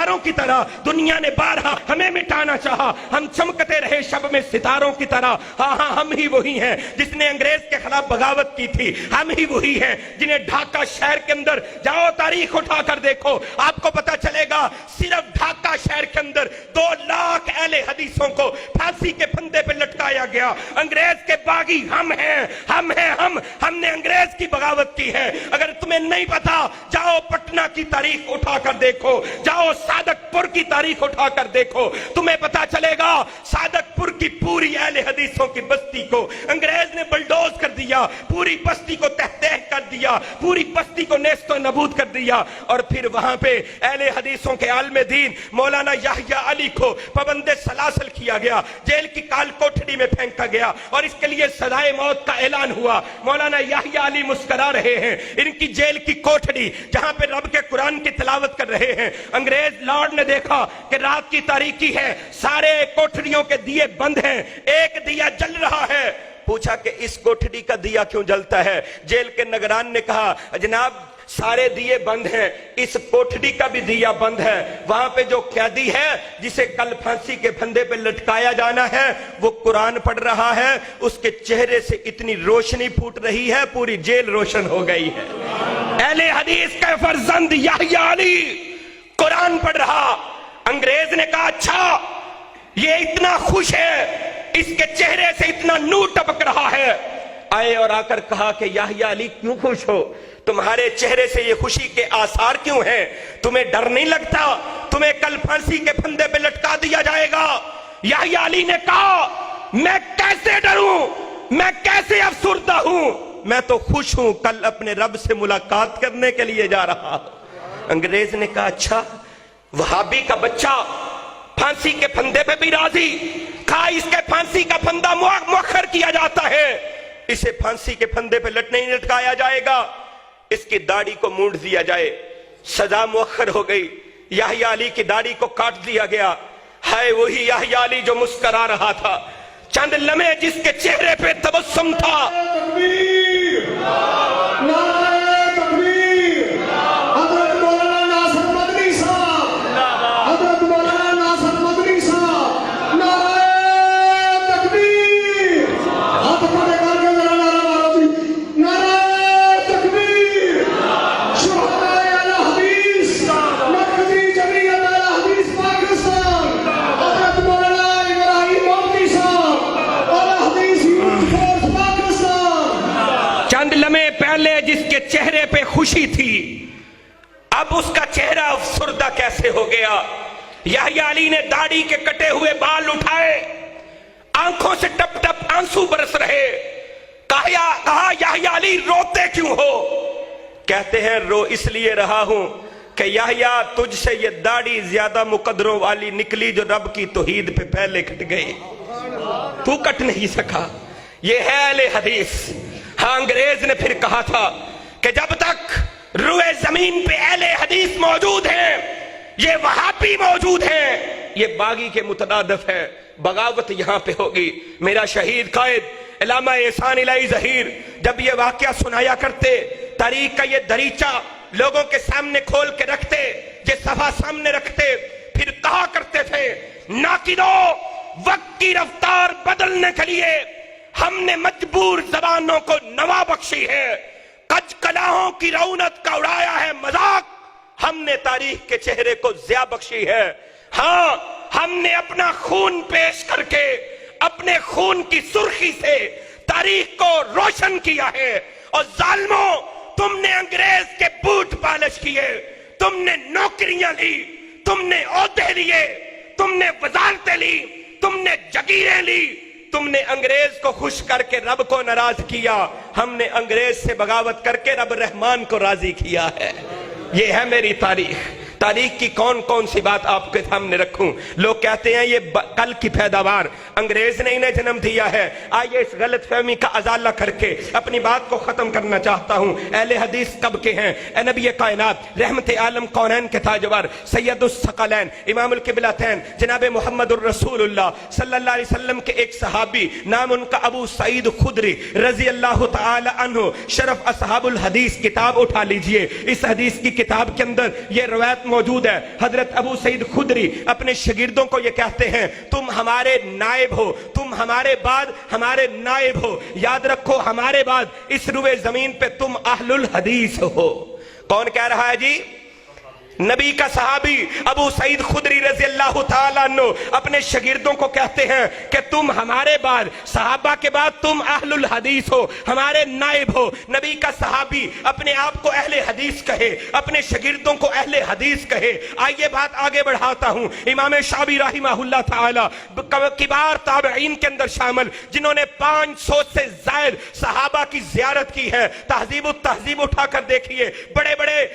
ستاروں کی طرح دنیا نے بارہا ہمیں مٹانا چاہا، ہم چمکتے رہے شب میں ستاروں کی طرح۔ ہاں ہاں ہم ہی وہی ہیں جس نے انگریز کے خلاف بغاوت کی تھی، ہم ہی وہی ہیں جنہیں ڈھاکہ شہر کے اندر جاؤ تاریخ اٹھا کر دیکھو، آپ کو پتا چلے گا صرف ڈھاکہ شہر کے اندر 2 لاکھ اہل حدیثوں کو پھانسی کے پھندے پہ لٹکایا گیا۔ انگریز کے باغی ہم ہیں، ہم نے انگریز کی بغاوت کی ہے۔ اگر تمہیں نہیں پتا جاؤ پٹنہ کی تاریخ اٹھا کر دیکھو، جاؤ صادق پور کی تاریخ اٹھا کر دیکھو، تمہیں پتا چلے گا صادق پور کی پوری اہل حدیثوں کی بستی کو انگریز نے بلڈوز کر دیا، پوری بستی کو تہہ تہہ کر دیا، پوری بستی کو نیست و نبود کر دیا، اور پھر وہاں پہ اہل حدیثوں کے عالم دین مولانا یحییٰ علی کو پابند سلاسل کیا گیا، جیل کی کال کوٹھڑی میں پھینکا گیا، اور اس کے لیے سزائے موت کا اعلان ہوا۔ مولانا یحییٰ علی مسکرا رہے ہیں، ان کی جیل کی کوٹھڑی جہاں پہ رب کے قرآن کی تلاوت کر رہے ہیں، انگریز لارڈ نے دیکھا کہ رات کی تاریکی ہے، سارے کوٹھڑیوں کے دیے بند ہیں، ایک دیا جل رہا ہے۔ پوچھا کہ اس کوٹھڑی کا دیا کیوں جلتا ہے؟ جیل کے نگران نے کہا جناب سارے دیے بند ہیں، اس کوٹھڑی کا بھی دیا بند ہے، وہاں پہ جو قیدی ہے جسے کل پھانسی کے پھندے پہ لٹکایا جانا ہے وہ قرآن پڑھ رہا ہے، اس کے چہرے سے اتنی روشنی پھوٹ رہی ہے پوری جیل روشن ہو گئی ہے۔ اہل حدیث کا فرزند یحییٰ علی قرآن پڑھ رہا۔ انگریز نے کہا اچھا یہ اتنا خوش ہے، اس کے چہرے سے اتنا نور ٹپک رہا ہے، آئے اور آ کر کہا کہ یحییٰ علی کیوں خوش ہو؟ تمہارے چہرے سے یہ خوشی کے آثار کیوں ہیں؟ تمہیں ڈر نہیں لگتا تمہیں کل پھانسی کے پھندے پہ لٹکا دیا جائے گا؟ یحییٰ علی نے کہا میں کیسے ڈروں، میں کیسے افسردہ ہوں، میں تو خوش ہوں، کل اپنے رب سے ملاقات کرنے کے لیے جا رہا۔ انگریز نے کہا اچھا وہابی کا بچہ پھانسی کے پھندے پہ بھی راضی، کہا اس کے پھانسی کا پھندا مؤخر کیا جاتا ہے، اسے پھانسی کے پھندے پہ نہیں لٹکایا جائے گا، اس کی داڑھی کو مونڈ دیا جائے، سزا مؤخر ہو گئی، یحییٰ علی کی داڑھی کو کاٹ دیا گیا۔ ہائے وہی یحییٰ علی جو مسکرا رہا تھا، چند لمحے جس کے چہرے پہ تبسم تھا۔ جس کے چہرے پہ خوشی تھی اب اس کا چہرہ افسردہ کیسے ہو گیا؟ یحییٰ علی نے داڑھی کے کٹے ہوئے بال اٹھائے، آنکھوں سے ٹپ ٹپ آنسو برس رہے، کہا یحییٰ علی روتے کیوں ہو؟ کہتے ہیں رو اس لیے رہا ہوں کہ یحییٰ تجھ سے یہ داڑھی زیادہ مقدروں والی نکلی جو رب کی توحید پہ پہلے کٹ گئی، تو کٹ نہیں سکا۔ یہ ہے اہل حدیث۔ ہاں انگریز نے پھر کہا تھا کہ جب تک روئے زمین پہ اہل حدیث موجود ہیں، یہ وہابی موجود ہیں، یہ باغی کے مترادف ہے، بغاوت یہاں پہ ہوگی۔ میرا شہید قائد علامہ احسان الہی ظہیر جب یہ واقعہ سنایا کرتے، تاریخ کا یہ دریچہ لوگوں کے سامنے کھول کے رکھتے، یہ صفحہ سامنے رکھتے، پھر کہا کرتے تھے ناقدو وقت کی رفتار بدلنے کے لیے ہم نے مجبور زبانوں کو نوا بخشی ہے، کج کلاہوں کی رونت کا اڑایا ہے مذاق، ہم نے تاریخ کے چہرے کو ضیاء بخشی ہے۔ ہاں ہم نے اپنا خون پیش کر کے اپنے خون کی سرخی سے تاریخ کو روشن کیا ہے، اور ظالموں تم نے انگریز کے بوٹ پالش کیے، تم نے نوکریاں لی، تم نے عہدے لیے، تم نے وزارتیں لی، تم نے جگیریں لی، تم نے انگریز کو خوش کر کے رب کو ناراض کیا، ہم نے انگریز سے بغاوت کر کے رب رحمان کو راضی کیا ہے۔ یہ ہے میری تاریخ۔ تاریخ کی کون کون سی بات آپ کے سامنے رکھوں؟ لوگ کہتے ہیں یہ کل کی پیداوار انگریز نے انہیں جنم دیا ہے۔ آئیے اس غلط فہمی کا ازالہ کر کے اپنی بات کو ختم کرنا چاہتا ہوں۔ اہل حدیث کب کے ہیں؟ اے نبی کائنات رحمت عالم کونین کے تاجور سید الثقلین امام القبلتین جناب محمد الرسول اللہ صلی اللہ علیہ وسلم کے ایک صحابی نام ان کا ابو سعید خدری رضی اللہ تعالی عنہ، شرف اصحاب الحدیث کتاب اٹھا لیجئے۔ اس حدیث کی کتاب کے اندر یہ روایت موجود ہے. حضرت ابو سعید خدری اپنے شاگردوں کو یہ کہتے ہیں تم ہمارے نائب ہو, تم ہمارے بعد ہمارے نائب ہو, یاد رکھو ہمارے بعد اس روئے زمین پہ تم اہل الحدیث ہو. کون کہہ رہا ہے جی؟ نبی کا صحابی ابو سعید خدری رضی اللہ تعالیٰ عنہ اپنے شاگردوں کو کہتے ہیں کہ تم ہمارے بعد, صحابہ کے بعد تم اہل الحدیث ہو, ہمارے نائب ہو. نبی کا صحابی اپنے آپ کو اہل حدیث کہے, اپنے شاگردوں کو اہل حدیث کہے. آئیے بات آگے بڑھاتا ہوں. امام شعبی رحمہ اللہ تعالیٰ کبار تابعین کے اندر شامل, جنہوں نے 500 سے زائد صحابہ کی زیارت کی ہے. تہذیب التہذیب اٹھا کر دیکھیے, بڑے بڑے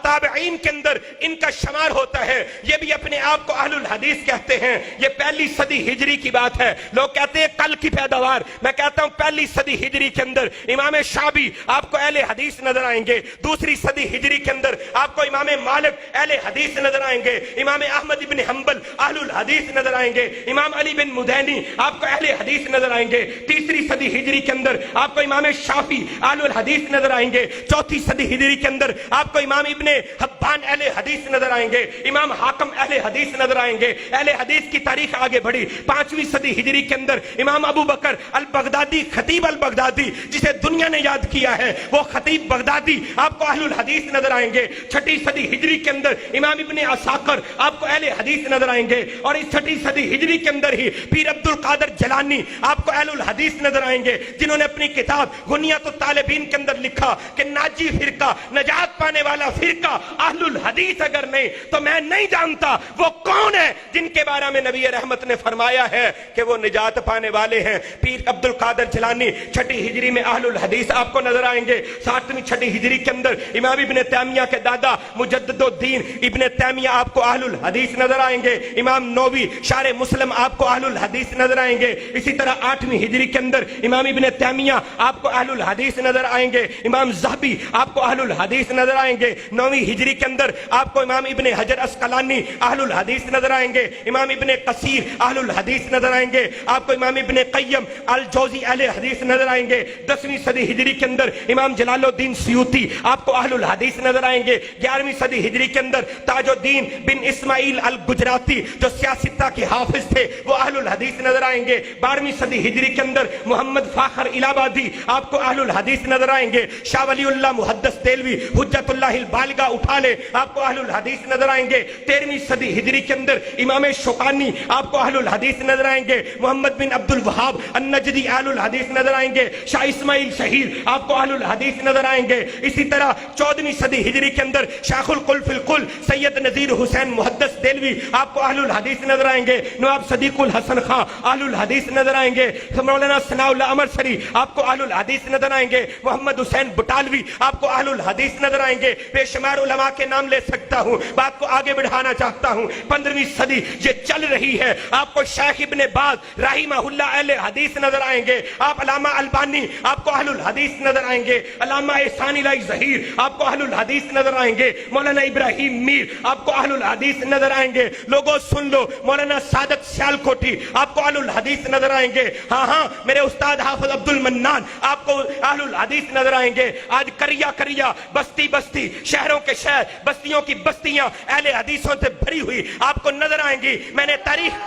تابعین کے اندر ان کا شمار ہوتا ہے. یہ بھی اپنے آپ کو اہل الحدیث کہتے ہیں. یہ پہلی صدی ہجری کی بات ہے. لوگ کہتے ہیں کل کی پیداوار, میں کہتا ہوں پہلی صدی ہجری کے اندر امام شعبی آپ کو اہل حدیث نظر آئیں گے. دوسری صدی ہجری کے اندر آپ کو امام مالک اہل حدیث نظر آئیں گے. امام احمد بن حنبل اہل الحدیث نظر آئیں گے. امام علی بن مدینی آپ کو اہل حدیث نظر آئیں گے. تیسری صدی ہجری کے اندر آپ کو امام شافعی اہل الحدیث نظر آئیں گے. چوتھی صدی ہجری کے اندر آپ کو امام ابن حبان اہل حدیث نظر آئیں گے. امام حاکم اہل حدیث نظر آئیں گے. اہل حدیث کی تاریخ آگے بڑھی. 5ویں صدی ہجری کے اندر امام ابو بکر البغدادی, خطیب البغدادی جسے دنیا نے یاد کیا ہے, وہ خطیب بغدادی آپ کو اہل الحدیث نظر آئیں گے. 6ٹھی صدی ہجری کے اندر امام ابن عساکر آپ کو اہل حدیث نظر آئیں گے. اور اس 6ٹھی صدی ہجری کے اندر ہی پیر عبد القادر جیلانی آپ کو اہل الحدیث نظر آئیں گے, جنہوں نے اپنی کتاب غنیۃ الطالبین کے اندر لکھا کہ ناجی فرقہ, نجات پانے والا فرقہ اہل الحدیث اگر نہیں تو میں نہیں جانتا وہ کون ہے جن کے بارے میں نبی رحمت نے فرمایا ہے کہ وہ نجات پانے والے ہیں. پیر عبد القادر جیلانی 6ٹھی ہجری میں اہل الحدیث آپ کو نظر آئیں گے. 7ویں 6ٹھی ہجری کے اندر امام ابن تیمیہ کے دادا مجدد الدین ابن تیمیہ آپ کو اہل الحدیث نظر آئیں گے. امام نووی شارح مسلم آپ کو اہل الحدیث نظر آئیں گے. اسی طرح 8ویں ہجری کے اندر امام ابن تیمیہ آپ کو اہل الحدیث نظر آئیں گے. امام ذہبی آپ کو اہل الحدیث نظر آئیں گے. 9ویں ہجری کے اندر آپ کو امام ابن حجر اسقلانی اہل الحدیث نظر آئیں گے. امام ابن کثیر اہل الحدیث نظر آئیں گے. آپ کو امام ابن قیم الجوزی اہل حدیث نظر آئیں گے. 10ویں صدی ہجری کے اندر امام جلال الدین سیوطی آپ کو اہل الحدیث نظر آئیں گے. 11ویں صدی ہجری کے اندر تاج الدین بن اسماعیل الگجراتی جو سیاستہ کے حافظ تھے وہ اہل الحدیث نظر آئیں گے. 12ویں صدی ہجری کے اندر محمد فاخر الہ آبادی آپ کو اہل الحدیث نظر آئیں گے. شاہ ولی اللہ محدث دہلوی حجت اللہ البالغہ اٹھا لے آپ کو اہل الحدیث نظر آئیں گے. 13ویں صدی ہجری کے اندر امام شوکانی آپ کو اہل الحدیث نظر آئیں گے. محمد بن عبد الوہاب النجدی اہل الحدیث نظر آئیں گے. شاہ اسماعیل شہیر آپ کو اہل الحدیث نظر آئیں گے. اسی طرح 14ویں صدی ہجری کے اندر شیخ القل فی القل سید نذیر حسین محدث دہلوی آپ کو اہل الحدیث نظر آئیں گے. نواب صدیق الحسن خان اہل الحدیث نظر آئیں گے. مولانا ثناء اللہ عمر سری آپ کو اہل الحدیث نظر آئیں گے. محمد حسین بٹالوی آپ کو اہل الحدیث نظر آئیں گے. بے شمار علماء کے نام لے سکتا ہوں, بات کو آگے بڑھانا چاہتا ہوں. 15ویں صدی یہ چل رہی ہے, آپ کو شیخ ابن باز رحمہ اللہ اہل حدیث نظر آئیں گے. آپ علامہ البانی آپ کو اہل الحدیث نظر آئیں گے. علامہ احسان الہی ظہیر آپ کو اہل الحدیث نظر آئیں گے. مولانا ابراہیم میر آپ کو اہل الحدیث نظر آئیں گے. لوگوں سن لو, مولانا سعادت سیالکوٹی آپ کو اہل الحدیث نظر آئیں گے. ہاں میرے استاد حافظ عبد المنان آپ کو اہل الحدیث نظر آئیں گے. آج کریا کریا, بستی بستی, شہروں کے شہر, بستیوں کی بستیاں اہل حدیثوں سے بھری ہوئی آپ کو نظر آئیں گی. میں نے تاریخ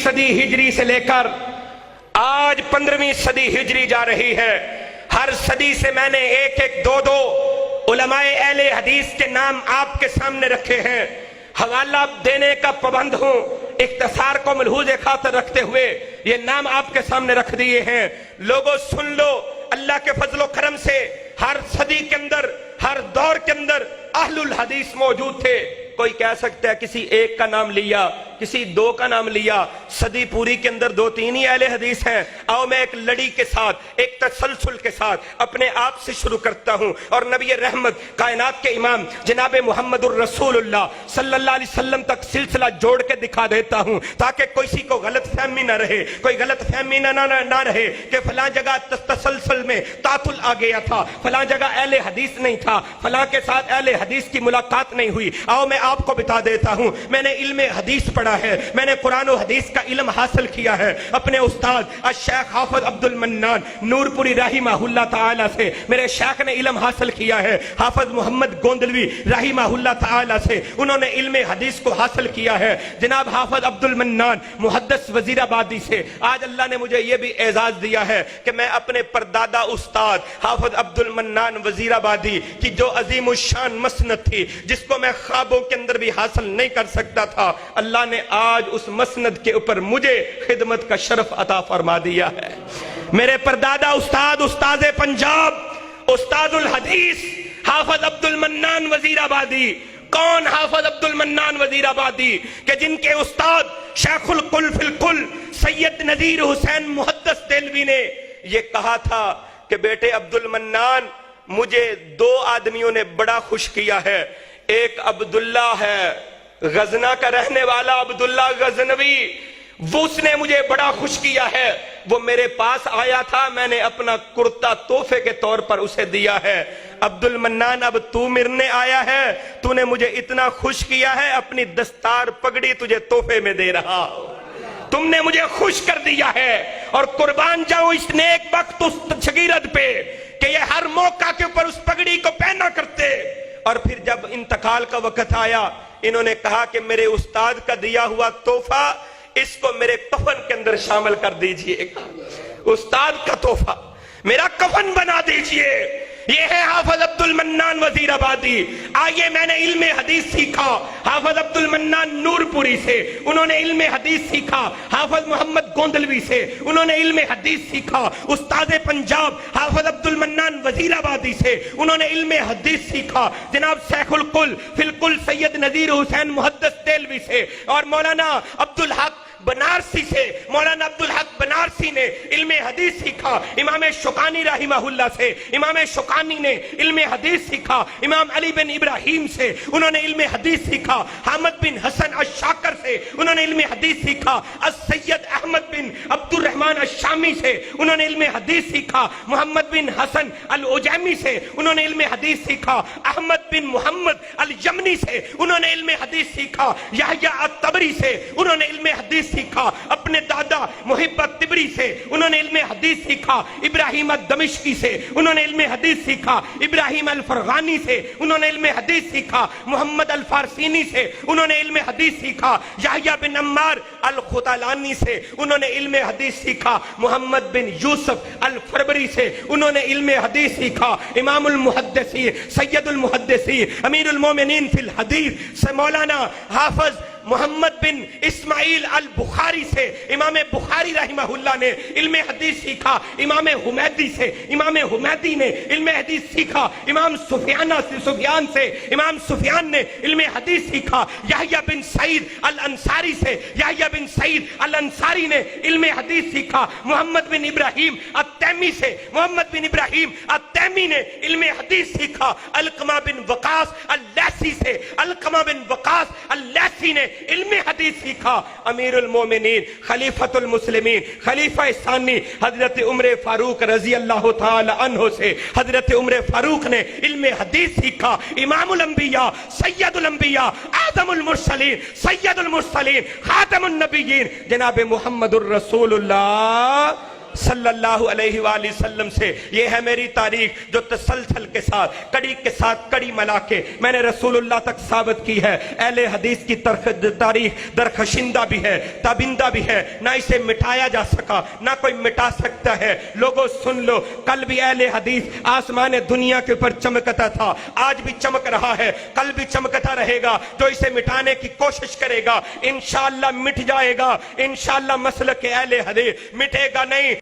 صدی ہجری سے لے کر آج 15ویں صدی ہجری جا رہی ہے. ہر صدی سے میں نے ایک ایک دو علماء اہل حدیث کے نام آپ کے سامنے رکھے ہیں. حوالہ دینے کا پابند ہوں, اختصار کو ملحوظ خاطر رکھتے ہوئے یہ نام آپ کے سامنے رکھ دیے ہیں. لوگوں سن لو, اللہ کے فضل و کرم سے ہر صدی کے اندر, ہر دور کے اندر اہل الحدیث موجود تھے. کوئی کہہ سکتا ہے کسی ایک کا نام لیا, کسی دو کا نام لیا، صدی پوری کے اندر 2-3 ہی اہل حدیث ہیں۔ آؤ میں ایک لڑی کے ساتھ، ایک تسلسل کے ساتھ اپنے آپ سے شروع کرتا ہوں اور نبی رحمت کائنات کے امام جناب محمد الرسول اللہ صلی اللہ علیہ وسلم تک سلسلہ جوڑ کے دکھا دیتا ہوں، تاکہ کسی کو غلط فہمی نہ رہے، کوئی غلط فہمی نہ رہے کہ فلاں جگہ تسلسل میں تعطل آ گیا تھا، فلاں جگہ اہل حدیث نہیں تھا، فلاں کے ساتھ اہل حدیث کی ملاقات نہیں ہوئی۔ آؤ میں آپ کو بتا دیتا ہوں، میں نے علم حدیث پڑھا ہے، میں نے قرآن و حدیث کا علم حاصل کیا ہے اپنے استاد الشیخ حافظ عبد المنان نور پوری رحمہ اللہ تعالی سے۔ میرے شیخ نے علم حاصل کیا ہے حافظ محمد گوندلوی رحمہ اللہ تعالی سے، انہوں نے علم حدیث کو حاصل کیا ہے جناب حافظ عبد المنان محدث وزیر آبادی سے۔ آج اللہ نے مجھے یہ بھی اعزاز دیا ہے کہ میں اپنے پردادا استاد حافظ عبد المنان وزیر آبادی کی جو عظیم الشان مسند تھی، جس کو میں خوابوں کے اندر بھی حاصل نہیں کر سکتا تھا، اللہ نے آج اس مسند کے اوپر مجھے خدمت کا شرف عطا فرما دیا ہے۔ میرے پردادا استاد، استاد پنجاب، استاد الحدیث حافظ عبد المنان وزیر آبادی۔ کون حافظ عبد المنان وزیر آبادی؟ کہ جن کے استاد شیخ القل فی القل سید نذیر حسین محدث دہلوی نے یہ کہا تھا کہ بیٹے عبد المنان، مجھے 2 آدمیوں نے بڑا خوش کیا ہے، ایک عبداللہ ہے غزنہ کا رہنے والا عبداللہ غزنوی، وہ اس نے مجھے بڑا خوش کیا ہے، وہ میرے پاس آیا تھا، میں نے اپنا کرتا تحفے کے طور پر اسے دیا ہے۔ عبد المنان، اب تو مرنے آیا ہے، تو نے مجھے اتنا خوش کیا ہے، اپنی دستار پگڑی تجھے تحفے میں دے رہا ہوں، تم نے مجھے خوش کر دیا ہے۔ اور قربان جاؤں اس نیک وقت اس شگیرد پہ کہ یہ ہر موقع کے اوپر اس پگڑی کو پہنا کرتے، اور پھر جب انتقال کا وقت آیا انہوں نے کہا کہ میرے استاد کا دیا ہوا تحفہ اس کو میرے کفن کے اندر شامل کر دیجئے گا، استاد کا تحفہ میرا کفن بنا دیجئے۔ یہ ہے حافظ عبد المنان وزیر آبادی۔ آئیے، میں نے علم حدیث سیکھا حافظ عبد المنان نور پوری سے، انہوں نے علم حدیث سیکھا حافظ محمد گوندلوی سے، انہوں نے علم حدیث سیکھا استاد پنجاب حافظ عبد المنان وزیر آبادی سے، انہوں نے علم حدیث سیکھا جناب شیخ القل فی القل سید نذیر حسین محدث دہلوی سے، اور مولانا عبدالحق بنارسی سے، مولانا عبدالحق بنارسی نے علم حدیث سیکھا امام شوکانی رحمہ اللہ سے، امام شوکانی نے علم حدیث سیکھا امام علی بن ابراہیم سے، انہوں نے علم حدیث سیکھا حامد بن حسن الشاکر سے، انہوں نے علم حدیث سیکھا السید احمد بن عبد الرحمن الشامی سے، انہوں نے علم حدیث سیکھا محمد بن حسن العجیمی سے، انہوں نے علم حدیث سیکھا احمد بن محمد الیمنی سے، انہوں نے علم حدیث سیکھا یحییٰ الطبری سے، انہوں نے علم حدیث سیکھا اپنے دادا محب الطبری سے، انہوں نے علم حدیث سیکھا ابراہیم الدمشقی سے، انہوں نے علم حدیث سیکھا ابراہیم الفرغانی سے، انہوں نے علم حدیث سیکھا محمد الفارسینی سے، انہوں نے علم حدیث سیکھا یحییٰ بن عمار الخطالانی سے، انہوں نے علم حدیث سیکھا محمد بن یوسف الفربری سے، انہوں نے علم حدیث سیکھا امام المحدثین سید المحدثین امیر المومنین فی الحدیث سے مولانا حافظ محمد بن اسماعیل البخاری سے، امام بخاری رحمہ اللہ نے علم حدیث سیکھا امام حمیدی سے، امام حمیدی نے علم حدیث سیکھا امام سفیان سے، امام سفیان نے علم حدیث سیکھا یحییٰ بن سعید الانصاری سے، یحییٰ بن سعید الانصاری نے علم حدیث سیکھا محمد بن ابراہیم التیمی سے، محمد بن ابراہیم التیمی نے علم حدیث سیکھا علقمہ بن وقاص اللیثی سے، علقمہ بن وقاص اللیثی نے علم حدیث سیکھا امیر المومنین خلیفۃ المسلمین خلیفہ ثانی حضرت عمر فاروق رضی اللہ تعالی عنہ سے، حضرت عمر فاروق نے علم حدیث سیکھا امام الانبیاء سید الانبیاء اعظم المرسلین سید المرسلین خاتم النبیین جناب محمد الرسول اللہ صلی اللہ علیہ وآلہ وسلم سے۔ یہ ہے میری تاریخ جو تسلسل کے ساتھ کڑی ملا کے میں نے رسول اللہ تک ثابت کی ہے۔ اہل حدیث کی تاریخ درخشندہ بھی ہے، تابندہ بھی ہے، نہ اسے مٹایا جا سکا نہ کوئی مٹا سکتا ہے۔ لوگوں سن لو، کل بھی اہل حدیث آسمان دنیا کے اوپر چمکتا تھا، آج بھی چمک رہا ہے، کل بھی چمکتا رہے گا۔ جو اسے مٹانے کی کوشش کرے گا انشاءاللہ مٹ جائے گا، انشاءاللہ مسلک اہل حدیث مٹے گا نہیں۔